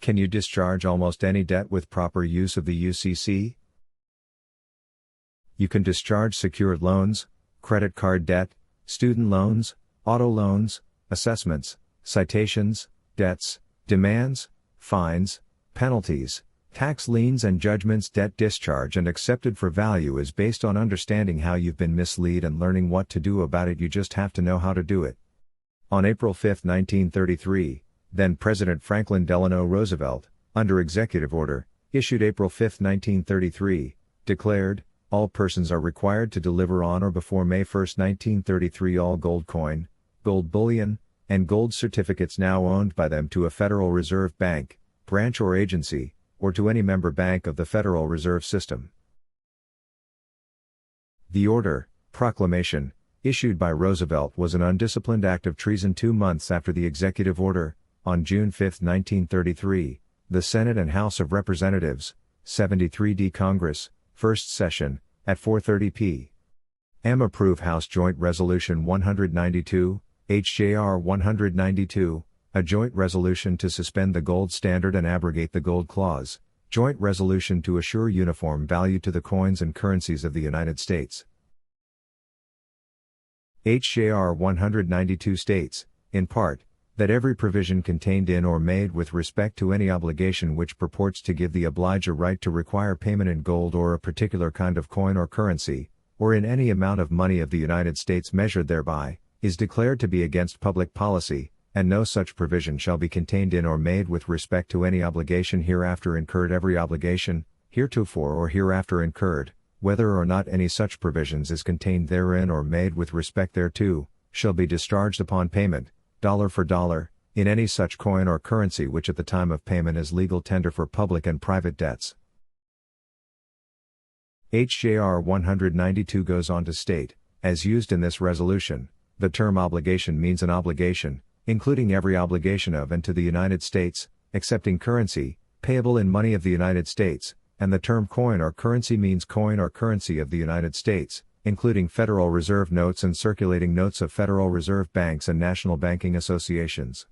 Can you discharge almost any debt with proper use of the UCC? You can discharge secured loans, credit card debt, student loans, auto loans, assessments, citations, debts, demands, fines, penalties, tax liens and judgments. Debt discharge and accepted for value is based on understanding how you've been misled and learning what to do about it. You just have to know how to do it. On April 5, 1933, then President Franklin Delano Roosevelt, under Executive Order, issued April 5, 1933, declared, all persons are required to deliver on or before May 1, 1933 all gold coin, gold bullion, and gold certificates now owned by them to a Federal Reserve Bank, branch or agency, or to any member bank of the Federal Reserve System. The order, proclamation, issued by Roosevelt was an undisciplined act of treason. 2 months after the executive order, on June 5, 1933, the Senate and House of Representatives, 73D Congress, First Session, at 4:30 p.m. approve House Joint Resolution 192, HJR 192, a joint resolution to suspend the gold standard and abrogate the gold clause, joint resolution to assure uniform value to the coins and currencies of the United States. HJR 192 states, in part, that every provision contained in or made with respect to any obligation which purports to give the obliger right to require payment in gold or a particular kind of coin or currency, or in any amount of money of the United States measured thereby, is declared to be against public policy, and no such provision shall be contained in or made with respect to any obligation hereafter incurred. Every obligation, heretofore or hereafter incurred, whether or not any such provisions is contained therein or made with respect thereto, shall be discharged upon payment, dollar for dollar, in any such coin or currency which at the time of payment is legal tender for public and private debts. HJR 192 goes on to state, as used in this resolution, the term obligation means an obligation, including every obligation of and to the United States, excepting currency, payable in money of the United States, and the term coin or currency means coin or currency of the United States, including Federal Reserve notes and circulating notes of Federal Reserve banks and national banking associations.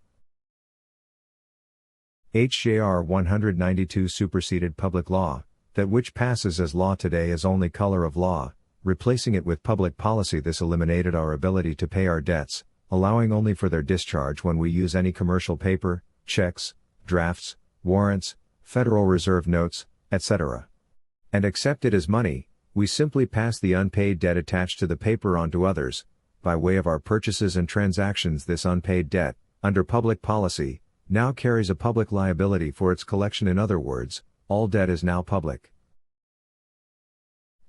HJR 192 superseded public law, that which passes as law today as only color of law, replacing it with public policy. This eliminated our ability to pay our debts, allowing only for their discharge when we use any commercial paper, checks, drafts, warrants, Federal Reserve notes, etc. and accept it as money. We simply pass the unpaid debt attached to the paper on to others, by way of our purchases and transactions. This unpaid debt, under public policy, now carries a public liability for its collection. In other words, all debt is now public.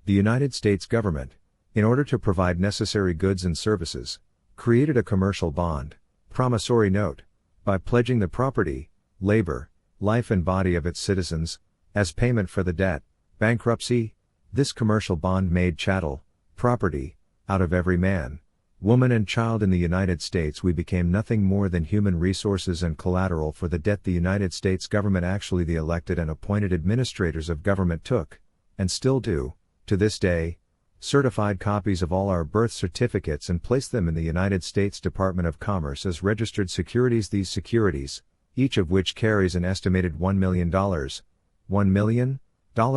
The United States government, in order to provide necessary goods and services, created a commercial bond, promissory note, by pledging the property, labor, life and body of its citizens, as payment for the debt. Bankruptcy. This commercial bond made chattel, property, out of every man, woman and child in the United States. We became nothing more than human resources and collateral for the debt the United States government, actually the elected and appointed administrators of government, took, and still do, to this day, certified copies of all our birth certificates and placed them in the United States Department of Commerce as registered securities. These securities, each of which carries an estimated $1 million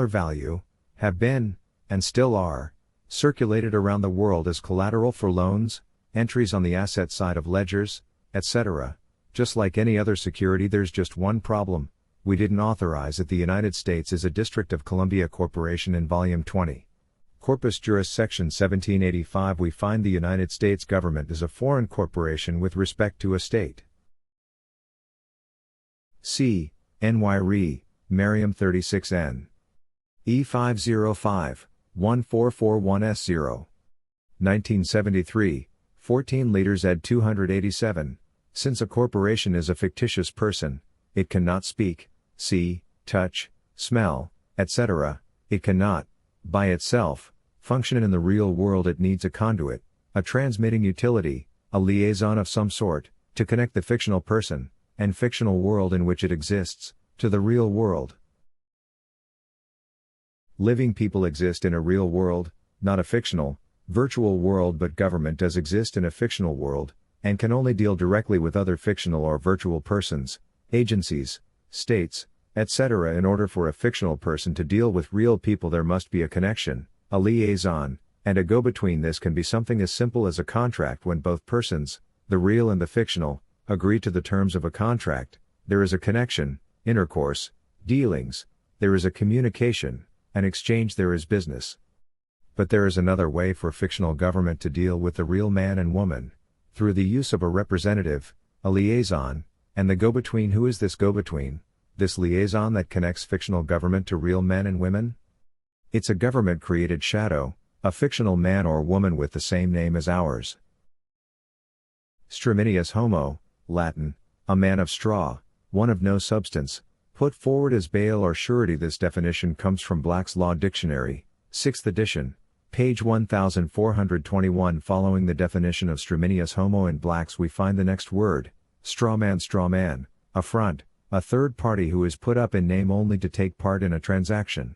value, have been, and still are, circulated around the world as collateral for loans, entries on the asset side of ledgers, etc. Just like any other security, there's just one problem: we didn't authorize it. The United States is a District of Columbia Corporation. In Volume 20, Corpus Juris Section 1785, we find the United States government is a foreign corporation with respect to a state. C. N.Y. Re. Merriam 36N. E505, 1441S0. 1973, 14 liters ed. 287. Since a corporation is a fictitious person, it cannot speak, see, touch, smell, etc. It cannot, by itself, function in the real world. It needs a conduit, a transmitting utility, a liaison of some sort, to connect the fictional person, and fictional world in which it exists, to the real world. Living people exist in a real world, not a fictional, virtual world, but government does exist in a fictional world, and can only deal directly with other fictional or virtual persons, agencies, states, etc. In order for a fictional person to deal with real people, there must be a connection, a liaison, and a go-between. This can be something as simple as a contract. When both persons, the real and the fictional, agree to the terms of a contract, there is a connection, intercourse, dealings, there is a communication, an exchange, there is business. But there is another way for fictional government to deal with the real man and woman, through the use of a representative, a liaison, and the go-between. Who is this go-between, this liaison that connects fictional government to real men and women? It's a government-created shadow, a fictional man or woman with the same name as ours. Straminius homo, Latin, a man of straw, one of no substance, put forward as bail or surety. This definition comes from Black's Law Dictionary, 6th edition, page 1421. Following the definition of Straminius homo in Black's, we find the next word, strawman, a front, a third party who is put up in name only to take part in a transaction.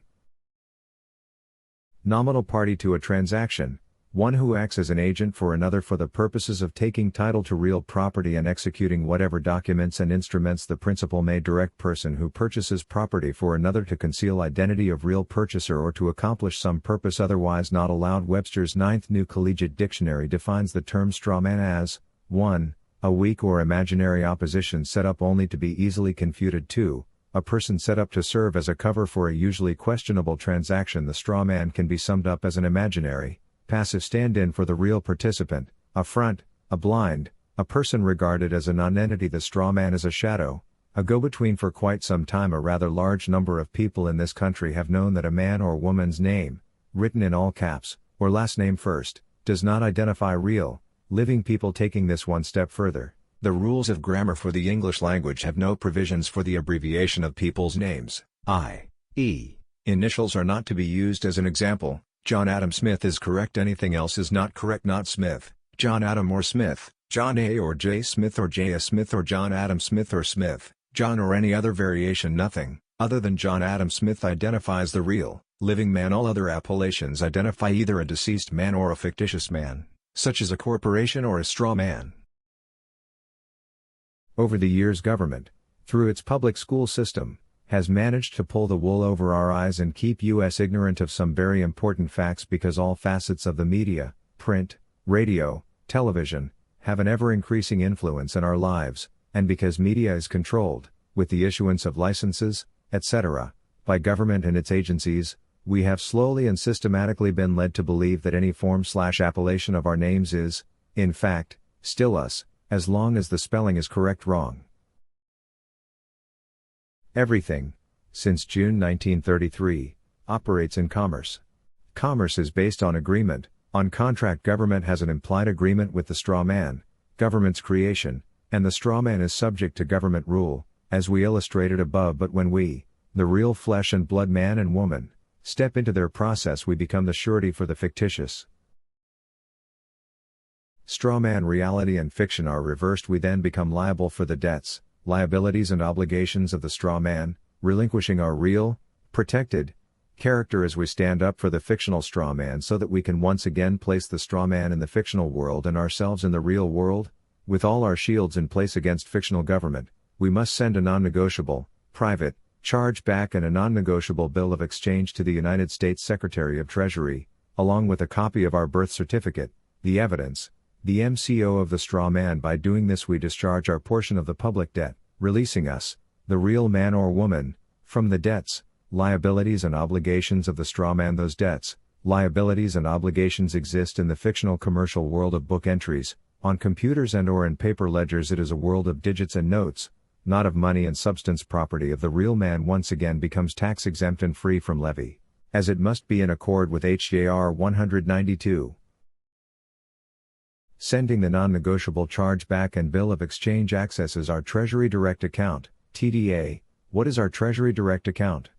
Nominal party to a transaction, one who acts as an agent for another for the purposes of taking title to real property and executing whatever documents and instruments the principal may direct. Person who purchases property for another to conceal identity of real purchaser or to accomplish some purpose otherwise not allowed. Webster's 9th New Collegiate Dictionary defines the term strawman as 1. A weak or imaginary opposition set up only to be easily confuted. 2. A person set up to serve as a cover for a usually questionable transaction. The straw man can be summed up as an imaginary, passive stand-in for the real participant, a front, a blind, a person regarded as a non-entity. The straw man is a shadow, a go-between. For quite some time a rather large number of people in this country have known that a man or woman's name, written in all caps, or last name first, does not identify real, living people. Taking this one step further, the rules of grammar for the English language have no provisions for the abbreviation of people's names, i.e., initials are not to be used. As an example, John Adam Smith is correct, anything else is not correct. Not Smith, John Adam or Smith, John A or J Smith or J. A. Smith or John Adam Smith or Smith, John or any other variation. Nothing, other than John Adam Smith identifies the real, living man. All other appellations identify either a deceased man or a fictitious man, such as a corporation or a straw man. Over the years government, through its public school system, has managed to pull the wool over our eyes and keep us ignorant of some very important facts because all facets of the media, print, radio, television, have an ever-increasing influence in our lives, and because media is controlled, with the issuance of licenses, etc., by government and its agencies, we have slowly and systematically been led to believe that any form/appellation of our names is, in fact, still us, as long as the spelling is correct. Wrong. Everything, since June 1933, operates in commerce. Commerce is based on agreement, on contract. Government has an implied agreement with the straw man, government's creation, and the straw man is subject to government rule, as we illustrated above. But when we, the real flesh and blood man and woman, step into their process, we become the surety for the fictitious. Strawman reality and fiction are reversed. We then become liable for the debts, liabilities and obligations of the straw man, relinquishing our real, protected, character as we stand up for the fictional straw man so that we can once again place the straw man in the fictional world and ourselves in the real world. With all our shields in place against fictional government, we must send a non-negotiable, private, charge back and a non-negotiable bill of exchange to the United States Secretary of Treasury, along with a copy of our birth certificate, the evidence, the MCO of the straw man. By doing this we discharge our portion of the public debt, releasing us, the real man or woman, from the debts, liabilities and obligations of the straw man. Those debts, liabilities and obligations exist in the fictional commercial world of book entries, on computers and or in paper ledgers. It is a world of digits and notes, not of money and substance. Property of the real man once again becomes tax exempt and free from levy, as it must be in accord with HJR 192. Sending the non-negotiable charge back and bill of exchange accesses our Treasury Direct Account, TDA. What is our Treasury Direct Account?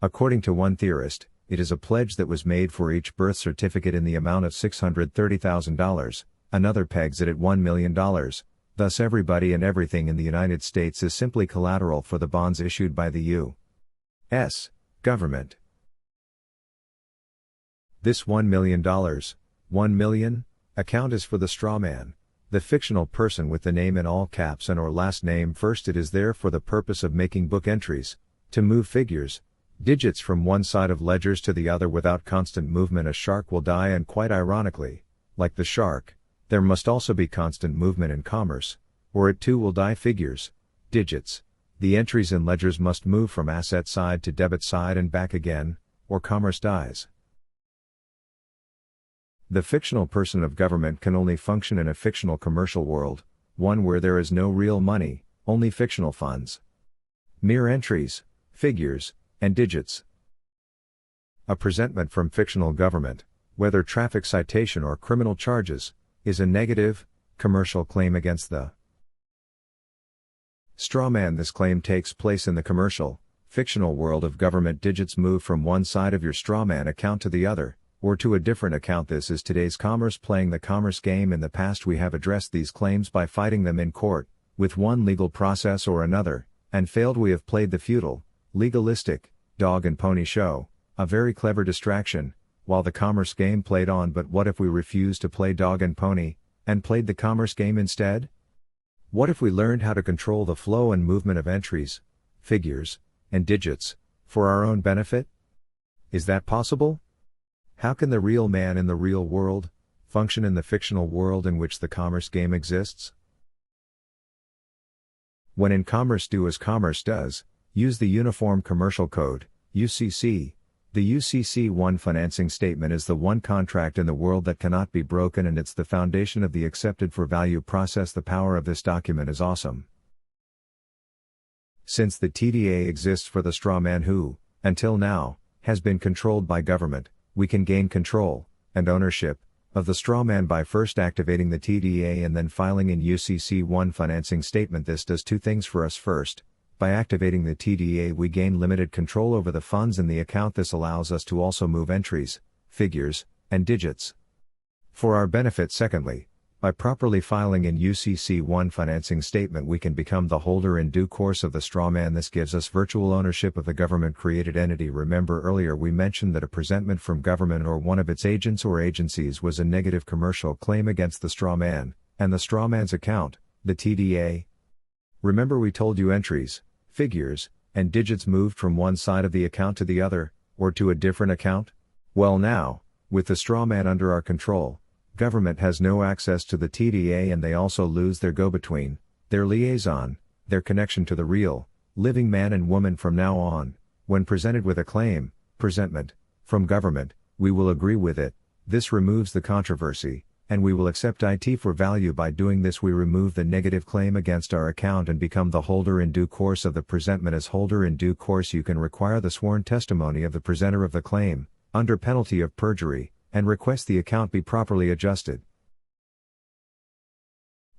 According to one theorist, it is a pledge that was made for each birth certificate in the amount of $630,000, another pegs it at $1 million, thus everybody and everything in the United States is simply collateral for the bonds issued by the U.S. government. This $1 million, 1 million, account is for the straw man, The fictional person with the name in all caps and or last name first. It is there for the purpose of making book entries, to move figures, digits from one side of ledgers to the other without constant movement. A shark will die, and quite ironically, like the shark, there must also be constant movement in commerce, or it too will die. Figures, digits, the entries in ledgers must move from asset side to debit side and back again, or commerce dies. The fictional person of government can only function in a fictional commercial world, one where there is no real money, only fictional funds. Mere entries, figures, and digits. A presentment from fictional government, whether traffic citation or criminal charges, is a negative, commercial claim against the strawman. This claim takes place in the commercial, fictional world of government. Digits move from one side of your strawman account to the other, or to a different account. This is today's commerce, playing the commerce game. In the past we have addressed these claims by fighting them in court, with one legal process or another, and failed. We have played the futile, legalistic, dog and pony show, a very clever distraction, while the commerce game played on. But what if we refused to play dog and pony, and played the commerce game instead? What if we learned how to control the flow and movement of entries, figures, and digits, for our own benefit? Is that possible? How can the real man in the real world function in the fictional world in which the commerce game exists? When in commerce, do as commerce does, use the Uniform Commercial Code, UCC. The UCC-1 Financing Statement is the one contract in the world that cannot be broken, and it's the foundation of the accepted for value process. The power of this document is awesome. Since the TDA exists for the straw man who, until now, has been controlled by government, we can gain control, and ownership, of the straw man by first activating the TDA and then filing in UCC-1 Financing Statement. This does two things for us. First, by activating the TDA we gain limited control over the funds in the account. This allows us to also move entries, figures, and digits for our benefit. Secondly, by properly filing in UCC-1 Financing Statement we can become the holder in due course of the straw man. This gives us virtual ownership of the government-created entity. Remember earlier we mentioned that a presentment from government or one of its agents or agencies was a negative commercial claim against the straw man, and the straw man's account, the TDA. Remember we told you entries, figures, and digits moved from one side of the account to the other, or to a different account? Well now, with the straw man under our control, government has no access to the TDA, and they also lose their go-between, their liaison, their connection to the real, living man and woman. From now on, when presented with a claim, presentment, from government, we will agree with it. This removes the controversy, and we will accept it for value. By doing this we remove the negative claim against our account and become the holder in due course of the presentment. As holder in due course you can require the sworn testimony of the presenter of the claim, under penalty of perjury, and request the account be properly adjusted.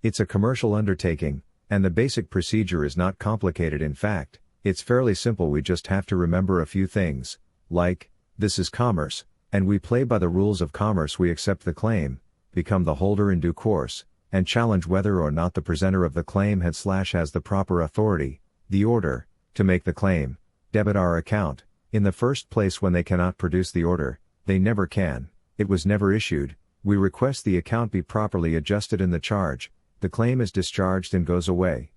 It's a commercial undertaking, and the basic procedure is not complicated. In fact, it's fairly simple. We just have to remember a few things, like, this is commerce, and we play by the rules of commerce. We accept the claim, become the holder in due course, and challenge whether or not the presenter of the claim has the proper authority, the order, to make the claim, debit our account. In the first place, when they cannot produce the order, they never can. It was never issued. We request the account be properly adjusted in the charge, the claim is discharged and goes away.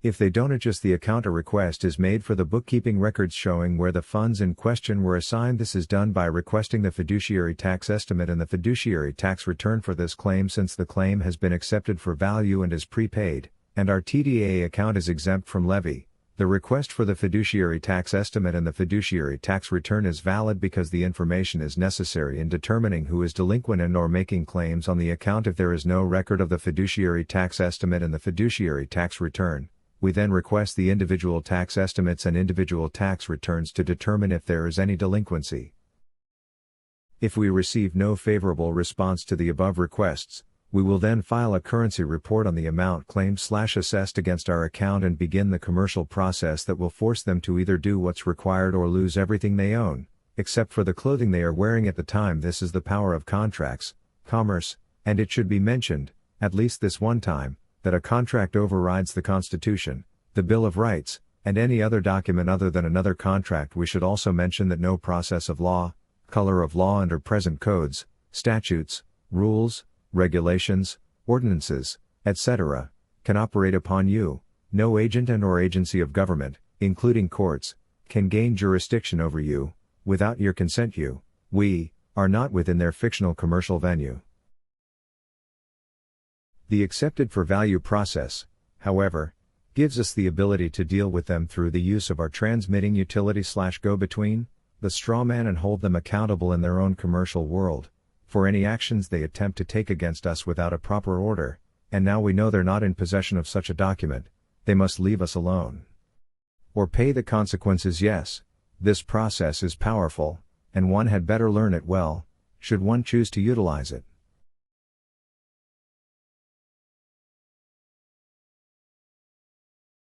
If they don't adjust the account, a request is made for the bookkeeping records showing where the funds in question were assigned. This is done by requesting the fiduciary tax estimate and the fiduciary tax return for this claim. Since the claim has been accepted for value and is prepaid, and our TDA account is exempt from levy, the request for the fiduciary tax estimate and the fiduciary tax return is valid because the information is necessary in determining who is delinquent and or making claims on the account. If there is no record of the fiduciary tax estimate and the fiduciary tax return, we then request the individual tax estimates and individual tax returns to determine if there is any delinquency. If we receive no favorable response to the above requests, we will then file a currency report on the amount claimed/assessed against our account and begin the commercial process that will force them to either do what's required or lose everything they own, except for the clothing they are wearing at the time. This is the power of contracts, commerce, and it should be mentioned, at least this one time, that a contract overrides the Constitution, the Bill of Rights, and any other document other than another contract. We should also mention that no process of law, color of law under present codes, statutes, rules, regulations, ordinances, etc., can operate upon you. No agent and/or agency of government, including courts, can gain jurisdiction over you, without your consent. We are not within their fictional commercial venue. The accepted for value process, however, gives us the ability to deal with them through the use of our transmitting utility/go-between, the strawman, and hold them accountable in their own commercial world, for any actions they attempt to take against us without a proper order, and now we know they're not in possession of such a document, they must leave us alone. Or pay the consequences. Yes, this process is powerful, and one had better learn it well, should one choose to utilize it.